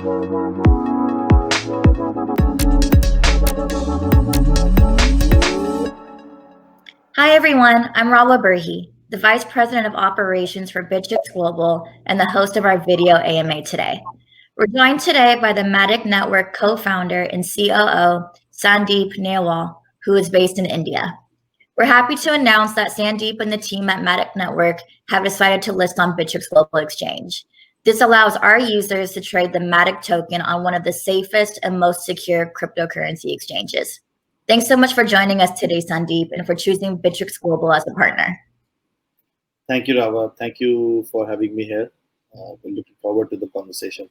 Hi everyone, I'm Rahwa Berhe, the Vice President of Operations for Bittrex Global and the host of our video AMA today. We're joined today by the Matic Network co-founder and COO, Sandeep Nailwal, who is based in India. We're happy to announce that Sandeep and the team at Matic Network have decided to list on Bittrex Global Exchange. This allows our users to trade the Matic token on one of the safest and most secure cryptocurrency exchanges. Thanks so much for joining us today, Sandeep, and for choosing Bittrex Global as a partner. Thank you, Rahwa. Thank you for having me here. We're looking forward to the conversation.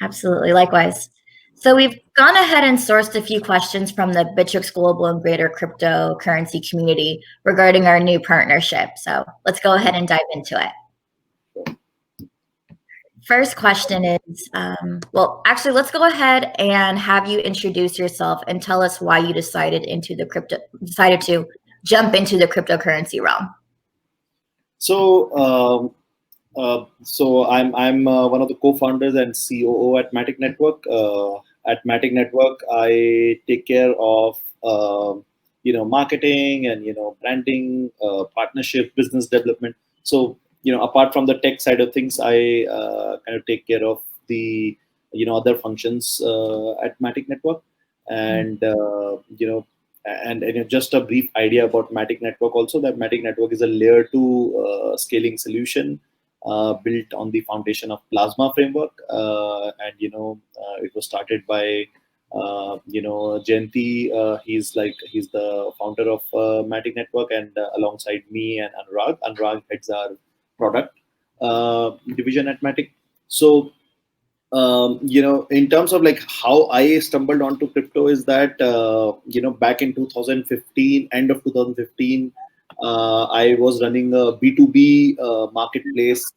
Absolutely, likewise. So we've gone ahead and sourced a few questions from the Bittrex Global and greater cryptocurrency community regarding our new partnership. So let's go ahead and dive into it. First question is, well, actually, let's go ahead and have you introduce yourself and tell us why you decided to jump into the cryptocurrency realm. So I'm one of the co-founders and COO at Matic Network. At Matic Network, I take care of marketing and branding, partnership, business development. So apart from the tech side of things, I kind of take care of the other functions at Matic Network, and just a brief idea about Matic Network also, that Matic Network is a layer 2 scaling solution built on the foundation of Plasma framework, and it was started by Jayanti. He's the founder of Matic Network, and alongside me and Anurag heads our product division at Matic. So in terms of like how I stumbled onto crypto is that back in 2015, end of 2015, I was running a B2B marketplace,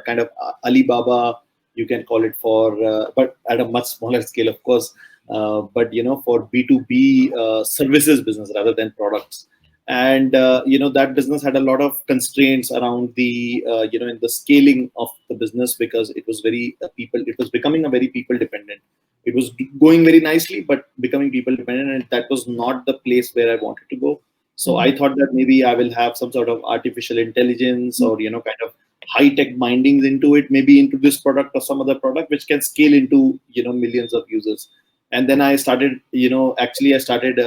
kind of Alibaba, you can call it, for but at a much smaller scale, of course, but for B2B services business rather than products. And that business had a lot of constraints around the in the scaling of the business, because it was very it was becoming a very people dependent. It was going very nicely, but becoming people dependent, and that was not the place where I wanted to go. So I thought that maybe I will have some sort of artificial intelligence or kind of high tech bindings into it, maybe into this product or some other product which can scale into millions of users. And then I started, I started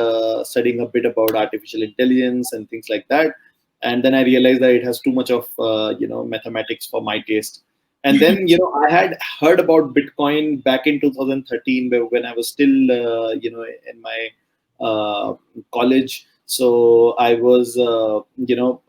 studying a bit about artificial intelligence and things like that. And then I realized that it has too much of, mathematics for my taste. And then, I had heard about Bitcoin back in 2013, when I was still, in my college. So I was,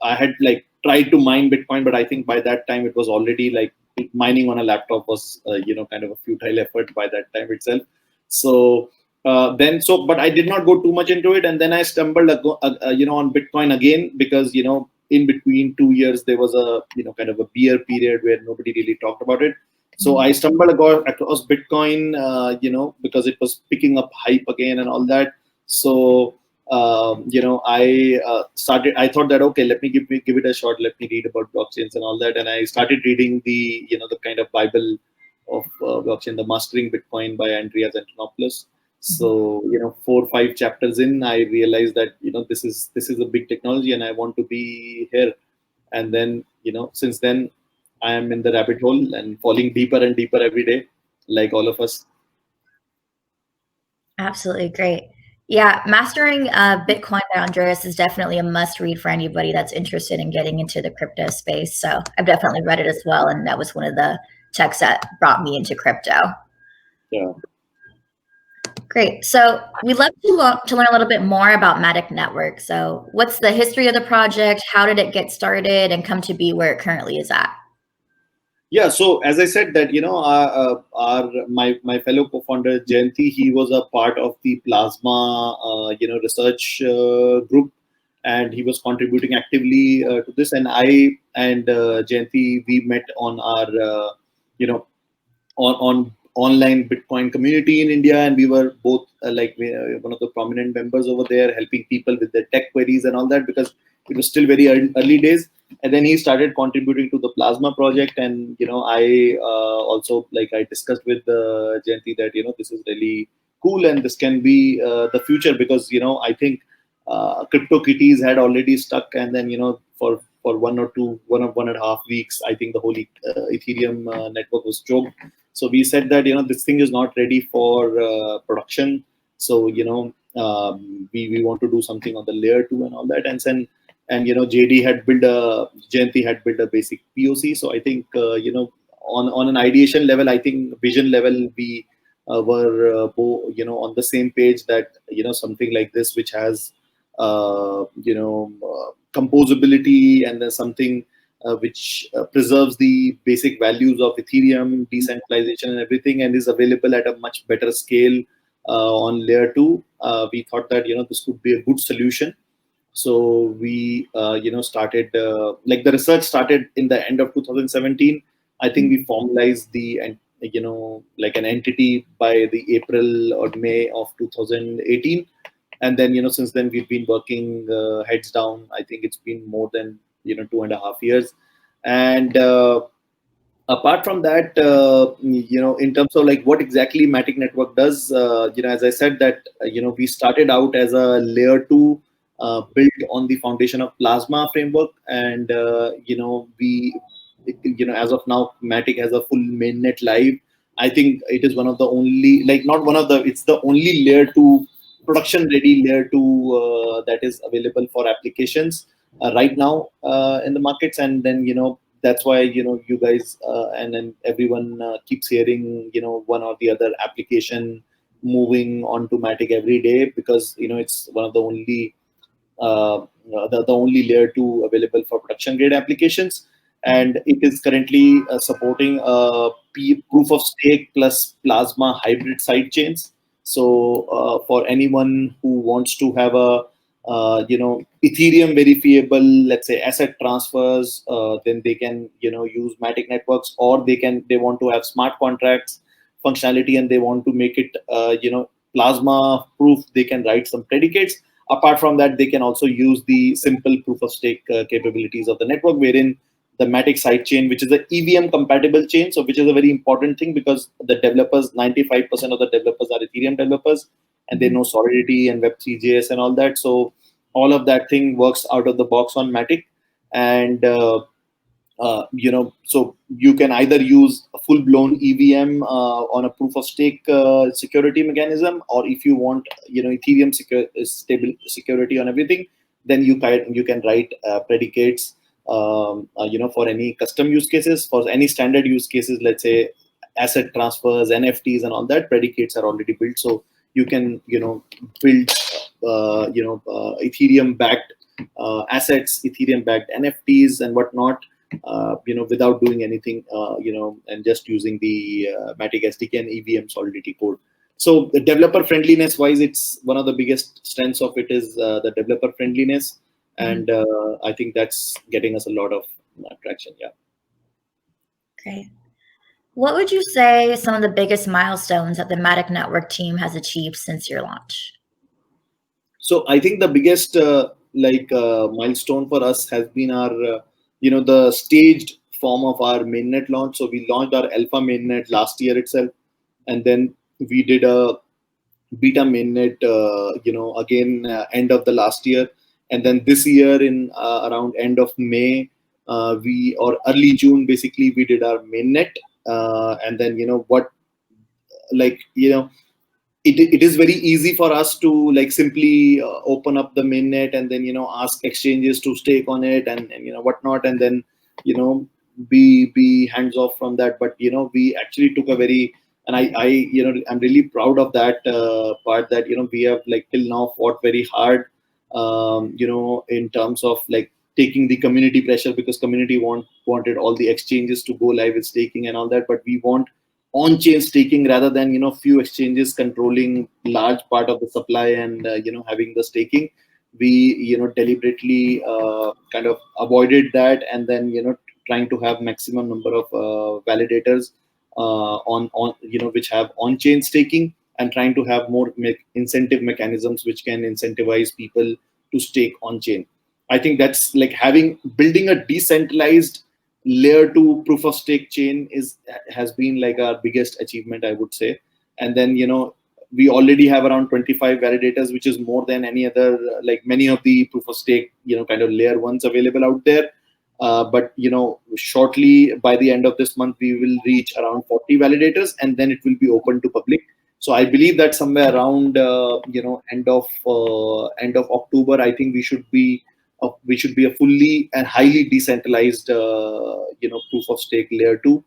I had like tried to mine Bitcoin, but I think by that time it was already like mining on a laptop was, kind of a futile effort by that time itself. So but I did not go too much into it, and then I stumbled, on Bitcoin again, because in between 2 years there was a kind of a bear period where nobody really talked about it. So I stumbled across Bitcoin, because it was picking up hype again and all that. So I started. I thought that okay, let me give it a shot. Let me read about blockchains and all that, and I started reading the the kind of Bible of blockchain, the Mastering Bitcoin by Andreas Antonopoulos. So 4 or 5 chapters in, I realized that this is a big technology and I want to be here. And then since then I am in the rabbit hole and falling deeper and deeper every day, like all of us. Absolutely great. Yeah, Mastering Bitcoin by Andreas is definitely a must read for anybody that's interested in getting into the crypto space. So I've definitely read it as well, and that was one of the texts that brought me into crypto. Yeah. Great. So we'd love to learn a little bit more about Matic Network. So what's the history of the project? How did it get started and come to be where it currently is at? Yeah, so as I said that my fellow co-founder Jayanti, he was a part of the Plasma research group, and he was contributing actively to this. And I and Jayanti, we met on our on online Bitcoin community in India, and we were both one of the prominent members over there, helping people with their tech queries and all that, because it was still very early days. And then he started contributing to the Plasma project, and I also, like I discussed with Jayanti, that this is really cool and this can be the future, because I think CryptoKitties had already stuck, and then for 1.5 weeks, I think the whole Ethereum network was choked. So we said that this thing is not ready for production. So we want to do something on the layer 2 and all that. And Jayanti had built a basic POC. So I think on an ideation level, I think vision level, we were on the same page, that something like this, which has composability, and then something which preserves the basic values of Ethereum, decentralization and everything, and is available at a much better scale on layer 2. We thought that this could be a good solution. So we started, like, the research started in the end of 2017. I think we formalized the like an entity by the April or May of 2018. And then since then we've been working heads down. I think it's been more than 2.5 years. And apart from that, in terms of like what exactly Matic Network does, as I said, that we started out as a layer 2 built on the foundation of Plasma framework. And we as of now, Matic has a full mainnet live. I think it is one of the only, like, not one of the, it's the only layer 2, production ready layer 2 that is available for applications right now in the markets. And then that's why you guys and then everyone keeps hearing one or the other application moving on to Matic every day, because it's one of the only the only layer 2 available for production grade applications. And it is currently supporting proof of stake plus Plasma hybrid side chains. So for anyone who wants to have a Ethereum verifiable, let's say, asset transfers, then they can use Matic networks, or they want to have smart contracts functionality, and they want to make it Plasma proof. They can write some predicates. Apart from that, they can also use the simple proof of stake capabilities of the network, wherein the Matic sidechain, which is an EVM compatible chain, so which is a very important thing, because the developers, 95% of the developers are Ethereum developers, and they know Solidity and Web3.js and all that. So all of that thing works out of the box on Matic. And so you can either use a full-blown EVM on a proof of stake security mechanism, or if you want Ethereum stable security on everything, then you can write predicates for any custom use cases. For any standard use cases, let's say asset transfers, NFTs and all that, predicates are already built. So you can build Ethereum backed assets, Ethereum backed NFTs and whatnot, without doing anything, and just using the Matic SDK and EVM Solidity code. So the developer friendliness wise, it's one of the biggest strengths of it is the developer friendliness. And I think that's getting us a lot of traction. Yeah. Great. What would you say some of the biggest milestones that the Matic Network team has achieved since your launch? So I think the biggest milestone for us has been our the staged form of our mainnet launch. So we launched our alpha mainnet last year itself, and then we did a beta mainnet again end of the last year, and then this year in around end of May or early June, basically we did our mainnet. And then it is very easy for us to simply open up the mainnet and then ask exchanges to stake on it and whatnot, and then be hands off from that. But we actually took a very, and I'm really proud of that part, that we have till now fought very hard in terms of taking the community pressure, because community wanted all the exchanges to go live with staking and all that, but we want on-chain staking rather than few exchanges controlling large part of the supply and having the staking. We deliberately kind of avoided that, and then trying to have maximum number of validators on which have on-chain staking, and trying to have more incentive mechanisms which can incentivize people to stake on-chain. I think that's like building a decentralized layer 2 proof of stake chain has been like our biggest achievement, I would say. And then we already have around 25 validators, which is more than any other, like many of the proof of stake kind of layer ones available out there. But shortly, by the end of this month, we will reach around 40 validators, and then it will be open to public. So I believe that somewhere around end of October, I think we should be a fully and highly decentralized proof of stake layer 2,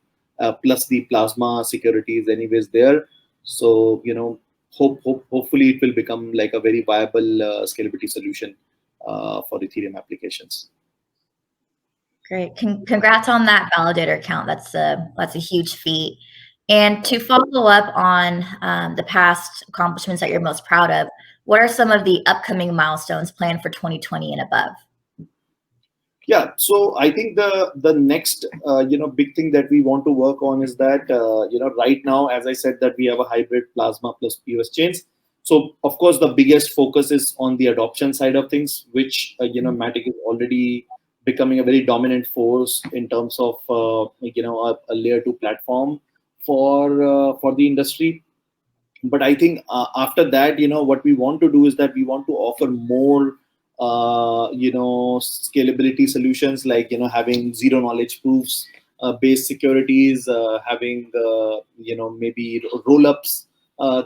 plus the plasma security is anyways there. So hopefully it will become like a very viable scalability solution for Ethereum applications. Great. Congrats on that validator count. That's a huge feat. And to follow up on the past accomplishments that you're most proud of, what are some of the upcoming milestones planned for 2020 and above? Yeah, so I think the next big thing that we want to work on is that right now, as I said, that we have a hybrid plasma plus POS chains. So of course the biggest focus is on the adoption side of things, which Matic is already becoming a very dominant force in terms of a layer 2 platform for the industry. But I think after that, what we want to do is that we want to offer more scalability solutions, like having zero knowledge proofs based securities, having maybe roll-ups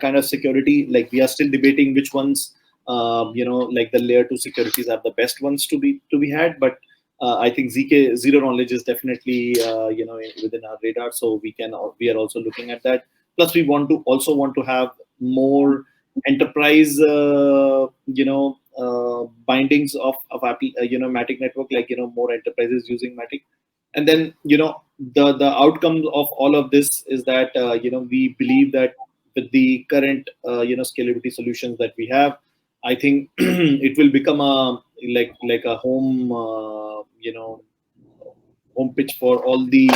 kind of security. Like we are still debating which ones like the layer 2 securities are the best ones to be had. But I think ZK zero knowledge is definitely within our radar, so we are also looking at that. Plus, we want to have more enterprise bindings of Matic network, like more enterprises using Matic. And then the outcome of all of this is that we believe that with the current scalability solutions that we have, I think it will become a like a home home pitch for all the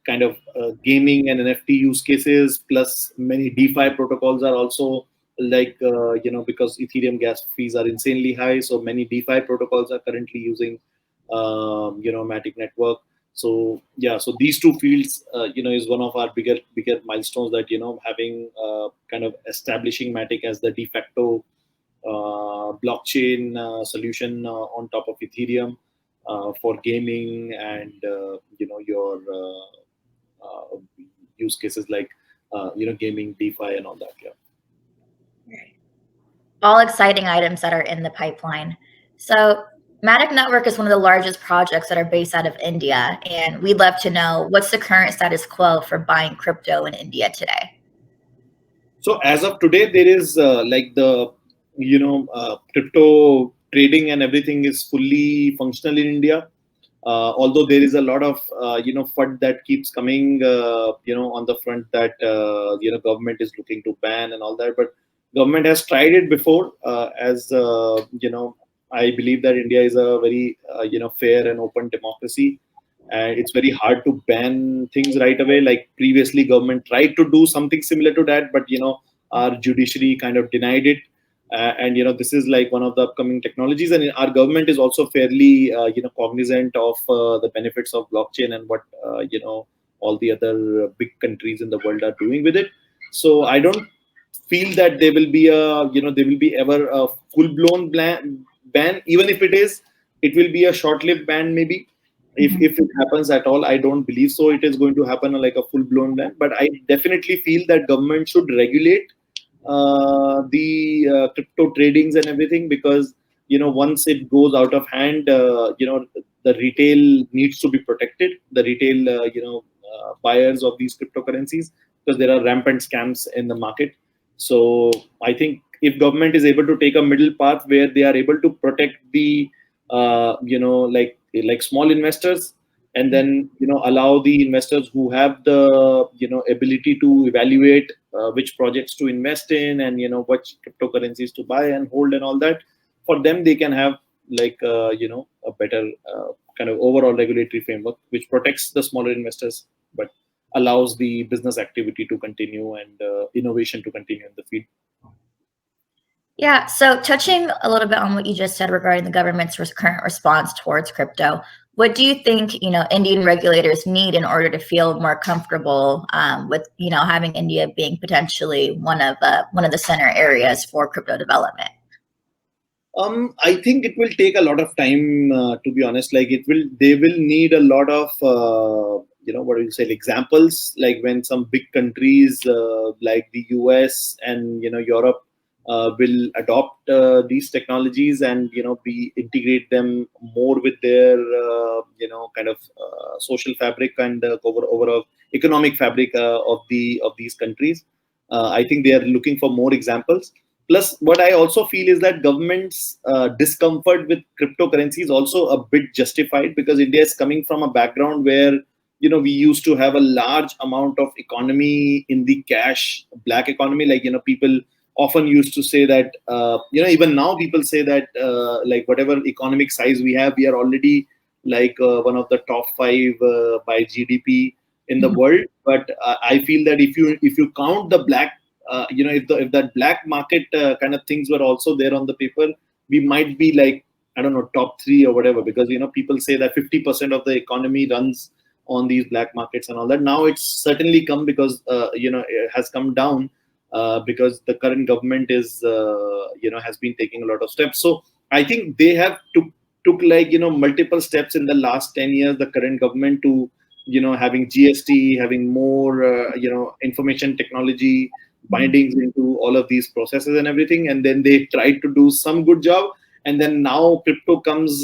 kind of gaming and NFT use cases. Plus, many DeFi protocols are also because Ethereum gas fees are insanely high, so many DeFi protocols are currently using Matic network. So yeah, so these two fields is one of our bigger milestones, that having kind of establishing Matic as the de facto blockchain solution on top of Ethereum for gaming and your use cases like gaming, DeFi, and all that. Yeah. All exciting items that are in the pipeline. So Matic Network is one of the largest projects that are based out of India, and we'd love to know what's the current status quo for buying crypto in India today. So as of today, there is like the crypto trading and everything is fully functional in India. Although there is a lot of FUD that keeps coming on the front that government is looking to ban and all that, but government has tried it before. As I believe that India is a very fair and open democracy, and it's very hard to ban things right away. Like previously, government tried to do something similar to that, but our judiciary kind of denied it. And this is like one of the upcoming technologies, and our government is also fairly cognizant of the benefits of blockchain and what all the other big countries in the world are doing with it. So I don't feel that there will be ever a full blown ban. Even if it will be a short lived ban maybe. If it happens at all, I don't believe so it is going to happen like a full blown ban. But I definitely feel that government should regulate the crypto tradings and everything, because once it goes out of hand, the retail needs to be protected, the retail buyers of these cryptocurrencies, because there are rampant scams in the market. So I think if government is able to take a middle path where they are able to protect the like small investors, and then allow the investors who have the ability to evaluate which projects to invest in, and which cryptocurrencies to buy and hold and all that, for them they can have like a better kind of overall regulatory framework which protects the smaller investors. But allows the business activity to continue and innovation to continue in the field. Yeah, so touching a little bit on what you just said regarding the government's current response towards crypto, what do you think, Indian regulators need in order to feel more comfortable with, having India being potentially one of the center areas for crypto development? I think it will take a lot of time, to be honest. Like they will need a lot of, what do you say, examples. Like when some big countries like the US and Europe will adopt these technologies and be integrate them more with their kind of social fabric and overall economic fabric of these countries. I think they are looking for more examples. Plus, what I also feel is that government's discomfort with cryptocurrency is also a bit justified, because India is coming from a background where we used to have a large amount of economy in the cash black economy. Like people often used to say that even now people say that like whatever economic size we have, we are already like one of the top 5 by GDP in the world. But I feel that if you count the black if that black market kind of things were also there on the paper, we might be like, I don't know, top 3 or whatever, because people say that 50% of the economy runs on these black markets and all that. Now it's certainly come because it has come down because the current government is has been taking a lot of steps. So I think they have took like multiple steps in the last 10 years, the current government, to having GST, having more information technology bindings into all of these processes and everything, and then they tried to do some good job, and then now crypto comes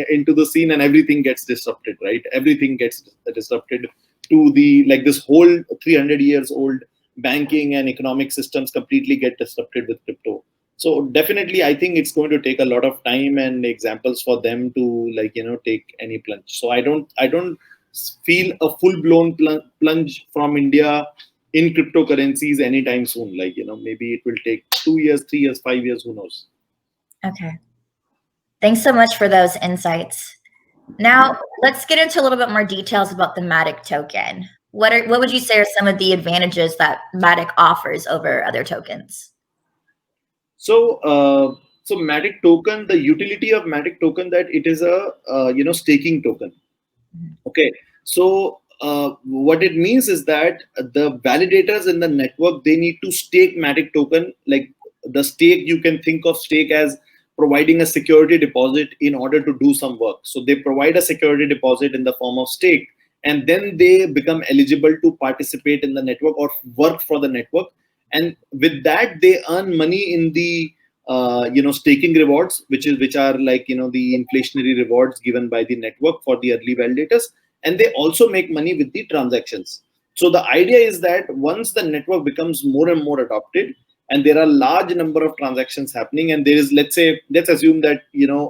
into the scene and everything gets disrupted, right? Everything gets disrupted to the, like, this whole 300 years old banking and economic systems completely get disrupted with crypto. So definitely I think it's going to take a lot of time and examples for them to, like, take any plunge. So I don't feel a full blown plunge from India in cryptocurrencies anytime soon. Like, maybe it will take 2 years, 3 years, 5 years, who knows. Okay. Thanks so much for those insights. Now, let's get into a little bit more details about the Matic token. What would you say are some of the advantages that Matic offers over other tokens? So, so Matic token, the utility of Matic token, that it is a staking token. Okay, so what it means is that the validators in the network, they need to stake Matic token. Like, the stake, you can think of stake as providing a security deposit in order to do some work. So they provide a security deposit in the form of stake, and then they become eligible to participate in the network or work for the network. And with that, they earn money in the staking rewards, which are like the inflationary rewards given by the network for the early validators, and they also make money with the transactions. So the idea is that once the network becomes more and more adopted, and there are large number of transactions happening, and there is, let's assume that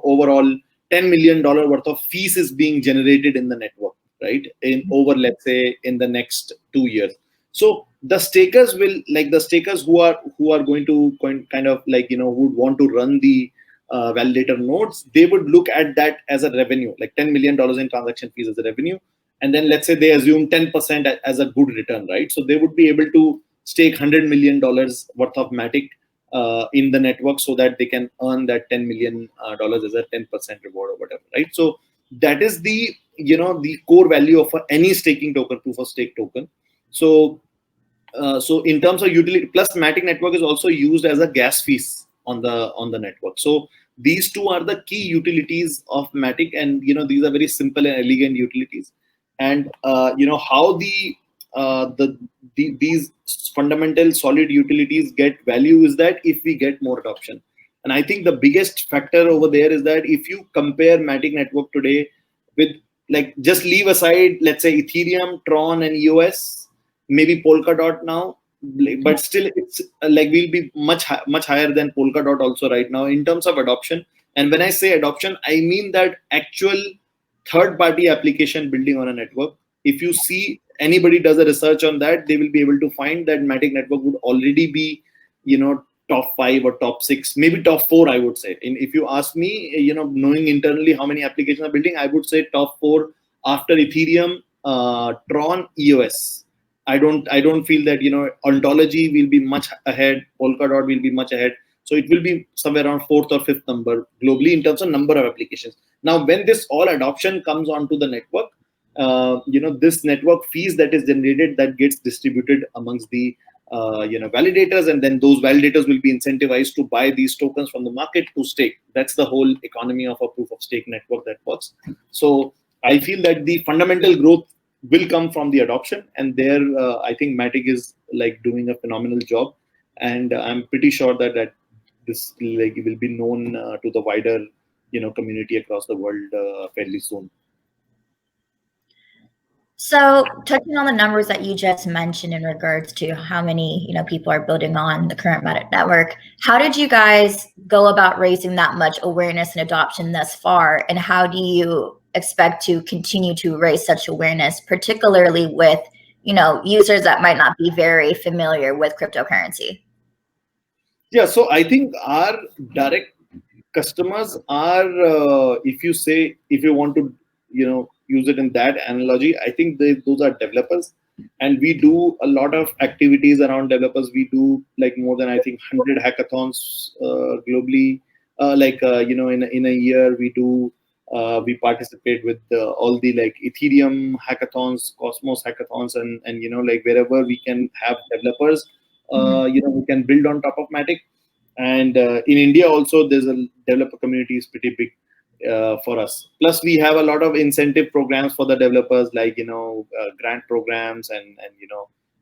overall $10 million worth of fees is being generated in the network, right, in over, let's say, in the next 2 years. So the stakers who are going to kind of like who would want to run the validator nodes, they would look at that as a revenue, like $10 million in transaction fees as a revenue, and then let's say they assume 10% as a good return, right? So they would be able to stake $100 million worth of Matic in the network, so that they can earn that $10 million as a 10% reward or whatever, right? So that is the the core value of any staking token, proof of stake token. So so in terms of utility, plus Matic network is also used as a gas fees on the network. So these two are the key utilities of Matic, and these are very simple and elegant utilities. And how these fundamental solid utilities get value is that if we get more adoption. And I think the biggest factor over there is that if you compare Matic network today with, like, just leave aside, let's say, Ethereum, Tron, and EOS, maybe Polkadot now, but still it's like we'll be much higher than Polkadot also right now in terms of adoption. And when I say adoption, I mean that actual third party application building on a network. If you see anybody does a research on that, they will be able to find that Matic network would already be top 5 or top 6, maybe top 4, I would say. And if you ask me, knowing internally how many applications are building, I would say top 4 after Ethereum, Tron, EOS. I don't feel that ontology will be much ahead, Polkadot will be much ahead. So it will be somewhere around fourth or fifth number globally in terms of number of applications. Now, when this all adoption comes onto the network, this network fees that is generated, that gets distributed amongst the validators, and then those validators will be incentivized to buy these tokens from the market to stake. That's the whole economy of a proof of stake network that works. So I feel that the fundamental growth will come from the adoption, and there I think Matic is like doing a phenomenal job, and I'm pretty sure that this like will be known to the wider community across the world fairly soon. So, touching on the numbers that you just mentioned in regards to how many people are building on the current Matic network, how did you guys go about raising that much awareness and adoption thus far, and how do you expect to continue to raise such awareness, particularly with users that might not be very familiar with cryptocurrency? Yeah, so I think our direct customers are, if you want to use it in that analogy, I think those are developers, and we do a lot of activities around developers. We do like more than, I think, 100 hackathons globally. In a year we participate with all the like Ethereum hackathons, Cosmos hackathons, and like wherever we can have developers who can build on top of Matic. And in India also, there's a developer community is pretty big for us. Plus, we have a lot of incentive programs for the developers, like grant programs, and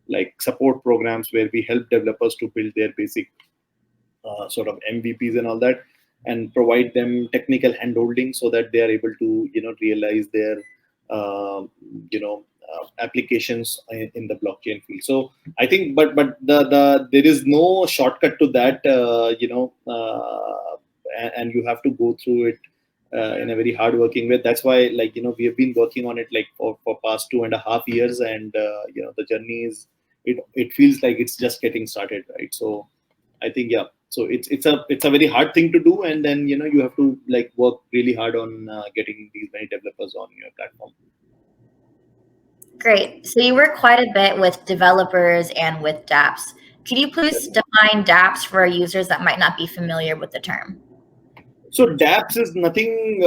like support programs where we help developers to build their basic sort of MVPs and all that, and provide them technical handholding so that they are able to realize their applications in the blockchain field. So I think, but there is no shortcut to that, and you have to go through it in a very hardworking way. That's why, like we have been working on it like for past 2.5 years, and the journey is, it feels like it's just getting started, right? So I think, yeah. So it's a very hard thing to do, and then you have to like work really hard on getting these many developers on your platform. Great. So you work quite a bit with developers and with dApps. Could you please define dApps for our users that might not be familiar with the term? So dApps is nothing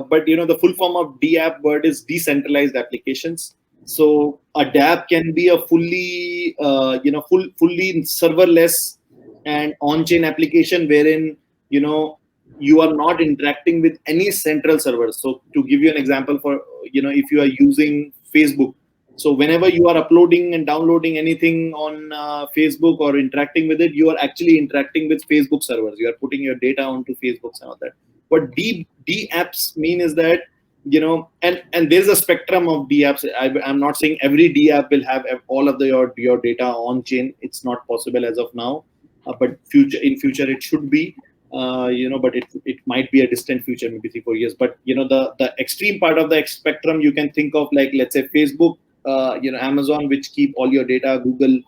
but the full form of DApp word is decentralized applications. So a dApp can be a fully fully serverless and on-chain application wherein you are not interacting with any central servers. So to give you an example, for if you are using Facebook, so whenever you are uploading and downloading anything on Facebook or interacting with it, you are actually interacting with Facebook servers. You are putting your data onto Facebook and all that. What D apps mean is that and there's a spectrum of D apps. I'm not saying every D app will have all of your data on chain. It's not possible as of now, but in future it should be. But it might be a distant future, maybe 3-4 years. But the extreme part of the spectrum, you can think of like, let's say, Facebook, Amazon, which keep all your data, Google,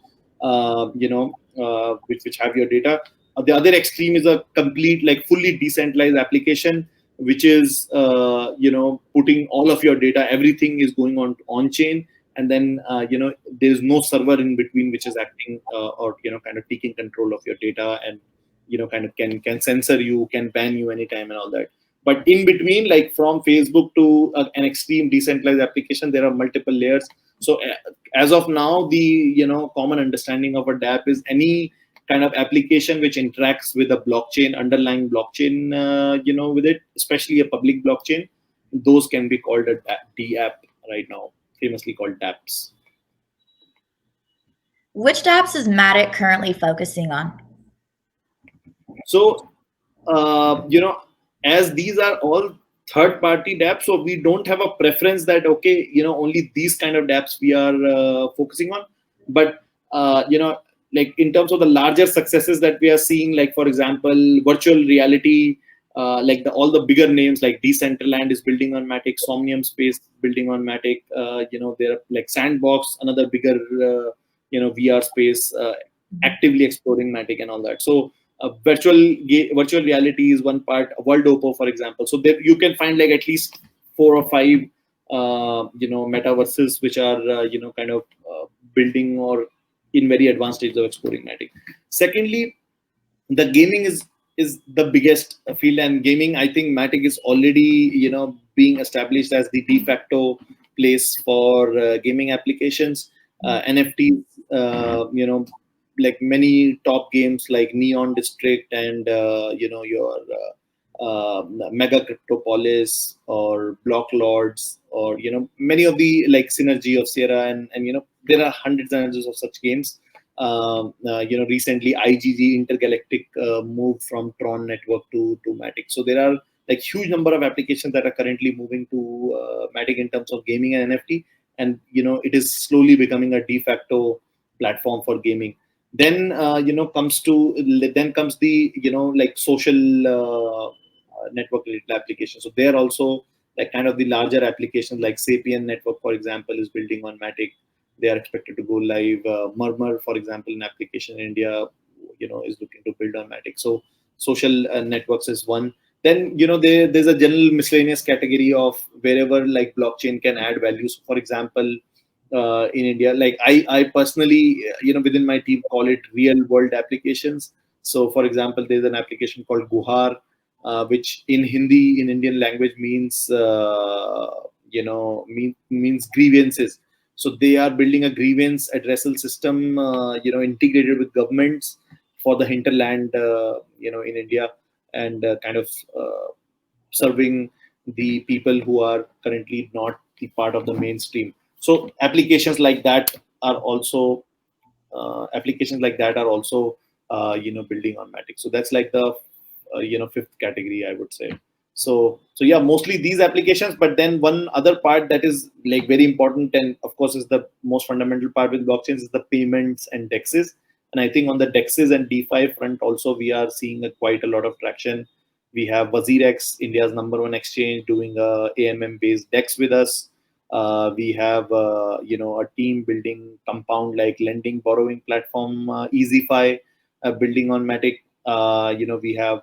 which have your data. The other extreme is a complete, like, fully decentralized application, which is putting all of your data, everything is going on chain, and then there's no server in between which is acting or kind of taking control of your data, and kind of can censor you, can ban you anytime and all that. But in between, like from Facebook to an extreme decentralized application, there are multiple layers. So as of now, the common understanding of a dApp is any kind of application which interacts with a blockchain, underlying blockchain, with it, especially a public blockchain. Those can be called a dApp right now, famously called dApps. Which dApps is Matic currently focusing on? So, as these are all third-party dApps, so we don't have a preference that, okay, only these kind of dApps we are focusing on. But, like in terms of the larger successes that we are seeing, like, for example, virtual reality, like all the bigger names like Decentraland is building on Matic, Somnium Space building on Matic, there are like Sandbox, another bigger, VR space, actively exploring Matic and all that. So, virtual reality is one part. World Oppo, for example. So there you can find like at least 4 or 5 metaverses which are kind of building or in very advanced stage of exploring Matic. Secondly, the gaming is the biggest field, and gaming, I think Matic is already being established as the de facto place for gaming applications. NFTs, like many top games like Neon District and your Mega Cryptopolis or Block Lords, or many of the like Synergy of Sierra, and there are hundreds and hundreds of such games. Recently IGG Intergalactic moved from Tron network to Matic. So there are like huge number of applications that are currently moving to Matic in terms of gaming and NFT, and it is slowly becoming a de facto platform for gaming. Then comes the like social network related applications. So there also like kind of the larger applications like Sapien network, for example, is building on Matic. They are expected to go live. Murmur, for example, an application in India, is looking to build on Matic. So social networks is one. Then there's a general miscellaneous category of wherever like blockchain can add value. So for example, in India, like I personally, within my team call it real world applications. So for example, there's an application called Guhar, which in Hindi, in Indian language means means grievances. So they are building a grievance addressal system, integrated with governments for the hinterland, in India, and kind of serving the people who are currently not the part of the mainstream. So applications like that are also building on Matic. So that's like the fifth category, I would say. So yeah, mostly these applications. But then one other part that is like very important, and of course is the most fundamental part with blockchains, is the payments and dexes. And I think on the dexes and DeFi front also we are seeing quite a lot of traction. We have WazirX, India's number one exchange, doing a AMM based dex with us. We have a team building compound like lending borrowing platform, EasyFi, building on Matic. We have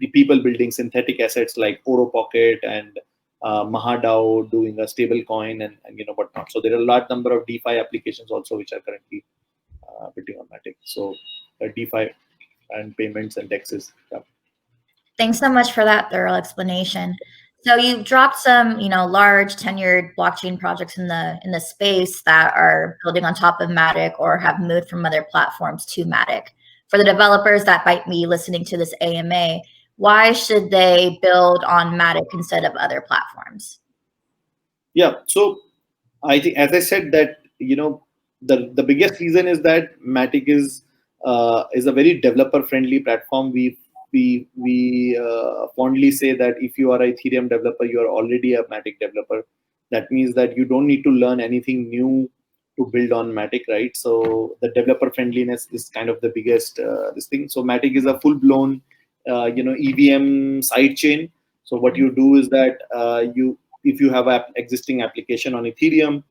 the people building synthetic assets like Oro Pocket and Mahadao doing a stable coin, and whatnot. So there are a large number of DeFi applications also which are currently building on Matic. So DeFi and payments and dexes. Yeah. Thanks so much for that thorough explanation. So you dropped some, large tenured blockchain projects in the space that are building on top of Matic or have moved from other platforms to Matic. For the developers that might be listening to this AMA, why should they build on Matic instead of other platforms? Yeah. So I think, as I said, that the biggest reason is that Matic is a very developer friendly platform. We fondly say that if you are an Ethereum developer, you are already a Matic developer. That means that you don't need to learn anything new to build on Matic, right? So the developer friendliness is kind of the biggest this thing. So Matic is a full blown EVM sidechain. So what you do is that if you have an existing application on Ethereum,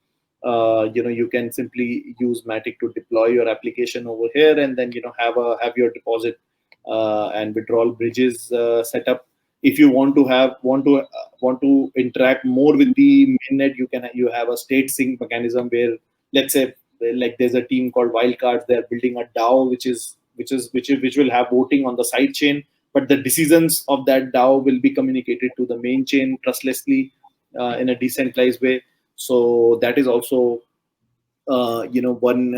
you can simply use Matic to deploy your application over here, and then have your deposit and withdrawal bridges set up. If you want to interact more with the mainnet, you have a state sync mechanism where, let's say, like there's a team called Wildcards. They're building a DAO which will have voting on the side chain, but the decisions of that DAO will be communicated to the main chain trustlessly in a decentralized way. So that is also one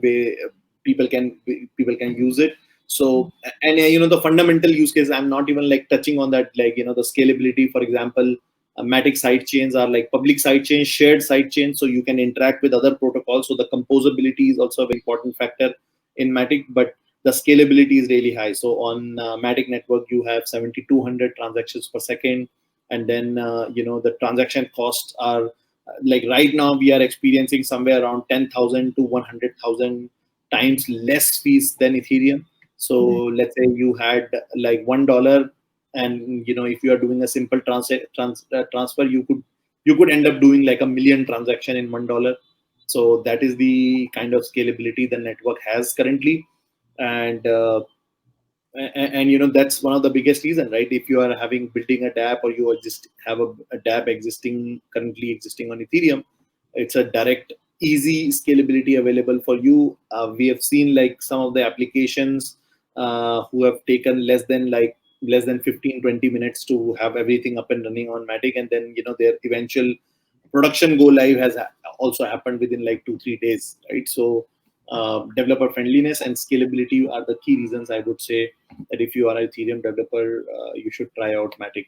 way people can use it. So, and the fundamental use case, I'm not even like touching on that, like the scalability. For example, Matic side chains are like public side chains, shared side chains, so you can interact with other protocols. So the composability is also a very important factor in Matic, but the scalability is really high. So on Matic network, you have 7,200 transactions per second, and then the transaction costs are like right now we are experiencing somewhere around 10,000 to 100,000 times less fees than Ethereum. So let's say you had like $1, and if you are doing a simple transfer, you could end up doing like a million transaction in $1. So that is the kind of scalability the network has currently, and that's one of the biggest reason, right? If you are building a dApp, or you are just have a dApp currently existing on Ethereum, it's a direct easy scalability available for you. We have seen like some of the applications who have taken less than 15-20 minutes to have everything up and running on Matic, and then their eventual production go live has also happened within like 2-3 days, right? So developer friendliness and scalability are the key reasons I would say that if you are an Ethereum developer, you should try out Matic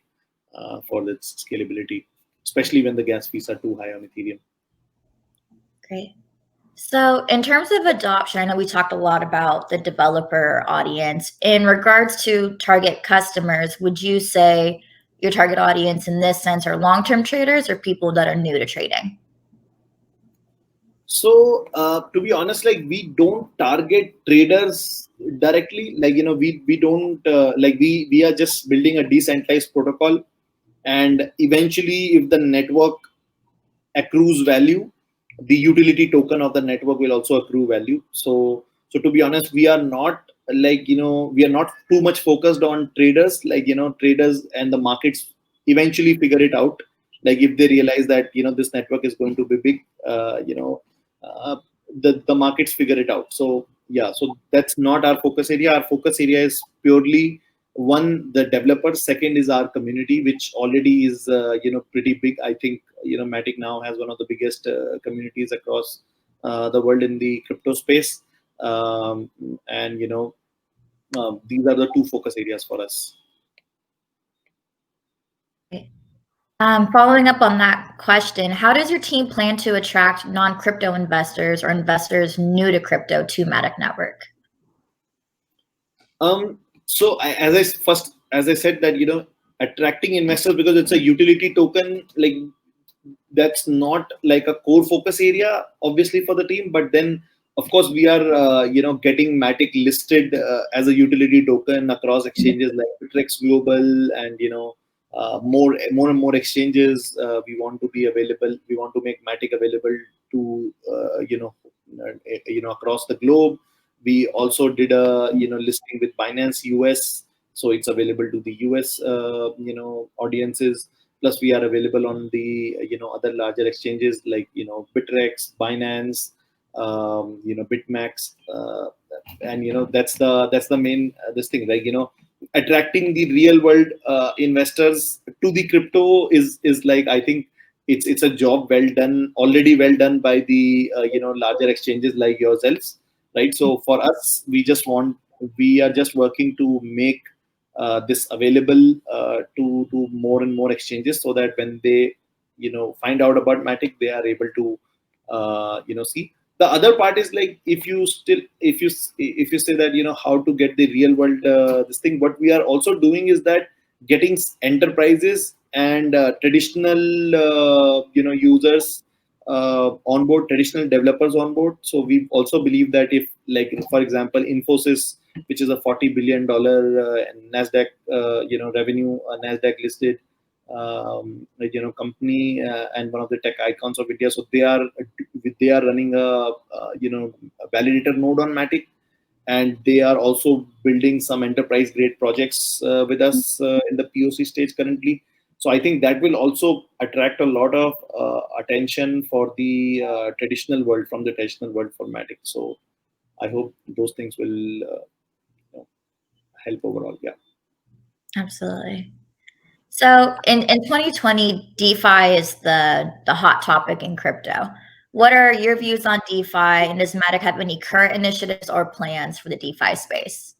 for its scalability, especially when the gas fees are too high on Ethereum. Great. So in terms of adoption, I know we talked a lot about the developer audience. In regards to target customers, would you say your target audience in this sense are long-term traders or people that are new to trading? So to be honest, like we don't target traders directly. Like we don't we are just building a decentralized protocol, and eventually, if the network accrues value, the utility token of the network will also accrue value. So to be honest, we are not we are not too much focused on traders. Traders and the markets eventually figure it out. Like if they realize that this network is going to be big, uh, the markets figure it out. So yeah, so that's not our focus area. Our focus area is purely one, the developers. Second is our community, which already is pretty big. I think Matic now has one of the biggest communities across the world in the crypto space, and these are the two focus areas for us. Following up on that question, how does your team plan to attract non-crypto investors or investors new to crypto to Matic Network? So as I said that attracting investors, because it's a utility token, like that's not like a core focus area obviously for the team. But then of course we are getting Matic listed as a utility token across exchanges like Bittrex Global, and more and more exchanges. We want to be available. We want to make Matic available to across the globe. We also did a listing with Binance US, so it's available to the US audiences. Plus we are available on the other larger exchanges like Bittrex, Binance, Bitmax, and that's the main this thing, like attracting the real world investors to the crypto is like, I think it's a job already well done by the larger exchanges like yourselves, right? So for us, we are just working to make this available to more and more exchanges, so that when they find out about Matic, they are able to see. The other part is like, if you say that how to get the real world this thing, what we are also doing is that getting enterprises and traditional users on board, traditional developers on board. So we also believe that if, like for example, Infosys, which is a $40 billion Nasdaq revenue, Nasdaq listed company, and one of the tech icons of India. So they are running a validator node on Matic, and they are also building some enterprise grade projects with us in the POC stage currently. So I think that will also attract a lot of attention for the traditional world, from the traditional world for Matic. So I hope those things will help overall. Yeah. Absolutely. So in 2020, DeFi is the hot topic in crypto. What are your views on DeFi, and does Matic have any current initiatives or plans for the DeFi space?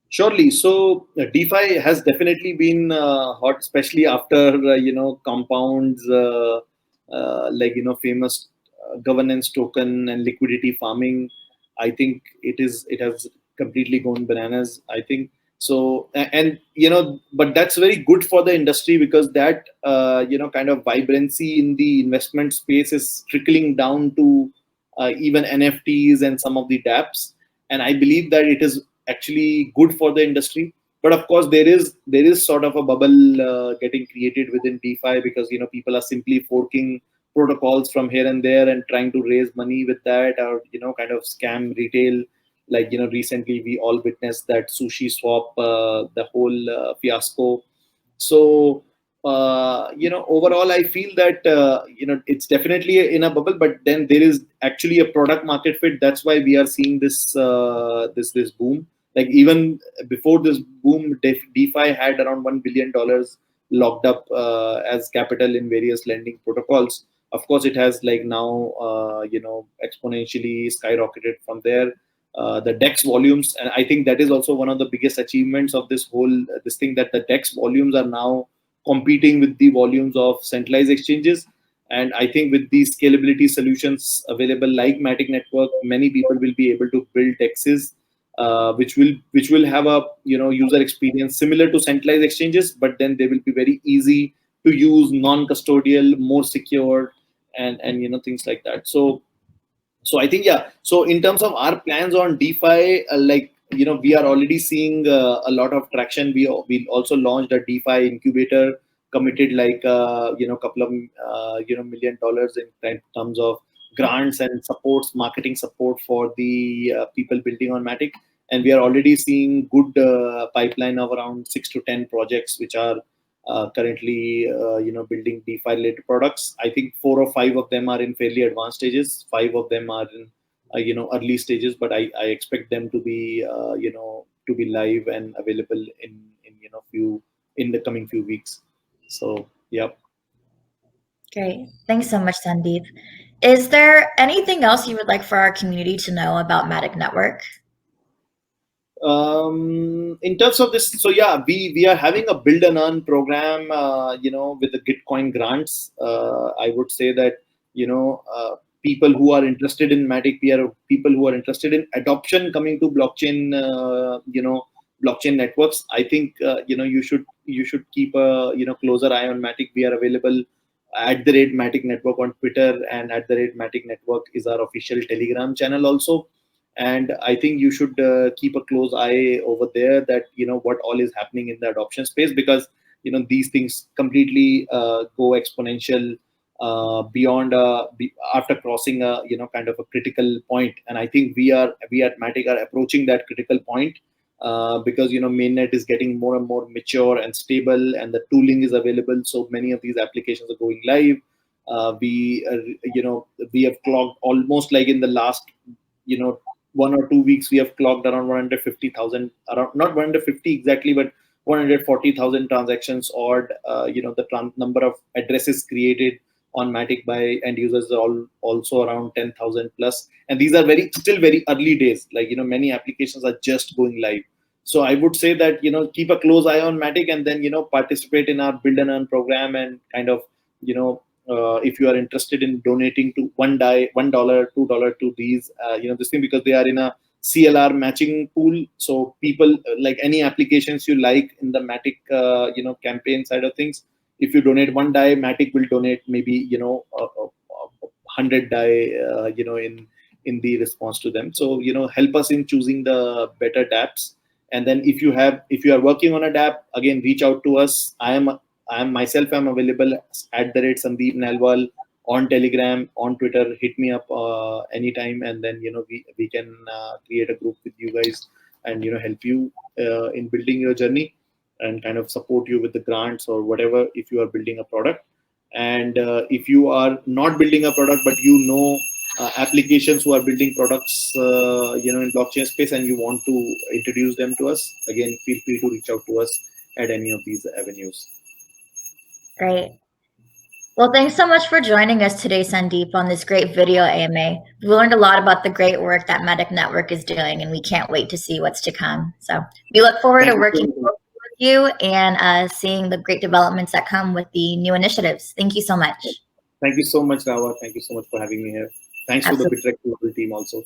Surely. So DeFi has definitely been hot, especially after compounds famous governance token and liquidity farming. I think it has completely gone bananas, I think. So and but that's very good for the industry, because that kind of vibrancy in the investment space is trickling down to even NFTs and some of the dApps. And I believe that it is actually good for the industry. But of course, there is sort of a bubble getting created within DeFi, because people are simply forking protocols from here and there and trying to raise money with that, or kind of scam retail. Like recently we all witnessed that Sushi Swap, the whole fiasco. So overall, I feel that it's definitely in a bubble, but then there is actually a product market fit. That's why we are seeing this boom. Like even before this boom, DeFi had around $1 billion locked up as capital in various lending protocols. Of course, it has like now exponentially skyrocketed from there. The DEX volumes, and I think that is also one of the biggest achievements of this whole this thing, that the DEX volumes are now competing with the volumes of centralized exchanges. And I think with these scalability solutions available like Matic Network, many people will be able to build DEXs, which will have a user experience similar to centralized exchanges, but then they will be very easy to use, non-custodial, more secure, and things like that. So I think, yeah, so in terms of our plans on DeFi, we are already seeing a lot of traction. We also launched a DeFi incubator, committed like couple of $1 million in terms of grants and supports, marketing support for the people building on Matic. And we are already seeing good pipeline of around 6 to 10 projects which are currently building DeFi related products. I think 4 or 5 of them are in fairly advanced stages. 5 of them are in early stages, but I expect them to be to be live and available in the coming few weeks. So yeah. Great. Thanks so much, Sandeep. Is there anything else you would like for our community to know about Matic Network? In terms of this, so yeah, we are having a build and earn program with the Gitcoin grants. I would say that people who are interested in Matic, people who are interested in adoption coming to blockchain, blockchain networks. I think you should keep a closer eye on Matic. We are available at the rate Matic Network on Twitter, and at the rate Matic Network is our official Telegram channel also. And I think you should keep a close eye over there, that what all is happening in the adoption space, because these things completely go exponential beyond after crossing a kind of a critical point. And I think we at Matic are approaching that critical point, because mainnet is getting more and more mature and stable, and the tooling is available, so many of these applications are going live. We have clocked almost, like in the last 1 or 2 weeks, we have clocked around 150,000, around not 150 exactly, but 140,000 transactions, or the number of addresses created on Matic by end users are also around 10,000 plus. And these are still very early days. Like many applications are just going live. So I would say that keep a close eye on Matic, and then participate in our build and earn program, and kind of if you are interested in donating to $1, $2 to these this thing, because they are in a CLR matching pool. So people, like any applications you like in the Matic campaign side of things, if you donate $1, Matic will donate maybe 100 DAI in the response to them. So help us in choosing the better dApps. And then if you are working on a dApp, again, reach out to us. I'm myself, I'm available at the rate Sandeep Nailwal on Telegram, on Twitter. Hit me up anytime, and then we can create a group with you guys, and help you in building your journey, and kind of support you with the grants or whatever if you are building a product. And if you are not building a product, but applications who are building products in blockchain space, and you want to introduce them to us, again, feel free to reach out to us at any of these avenues. Great. Well, thanks so much for joining us today, Sandeep, on this great video AMA. We learned a lot about the great work that Matic Network is doing, and we can't wait to see what's to come. So we look forward to working with you and seeing the great developments that come with the new initiatives. Thank you so much. Thank you so much, Rahwa. Thank you so much for having me here. Thanks to the Bittrex team also.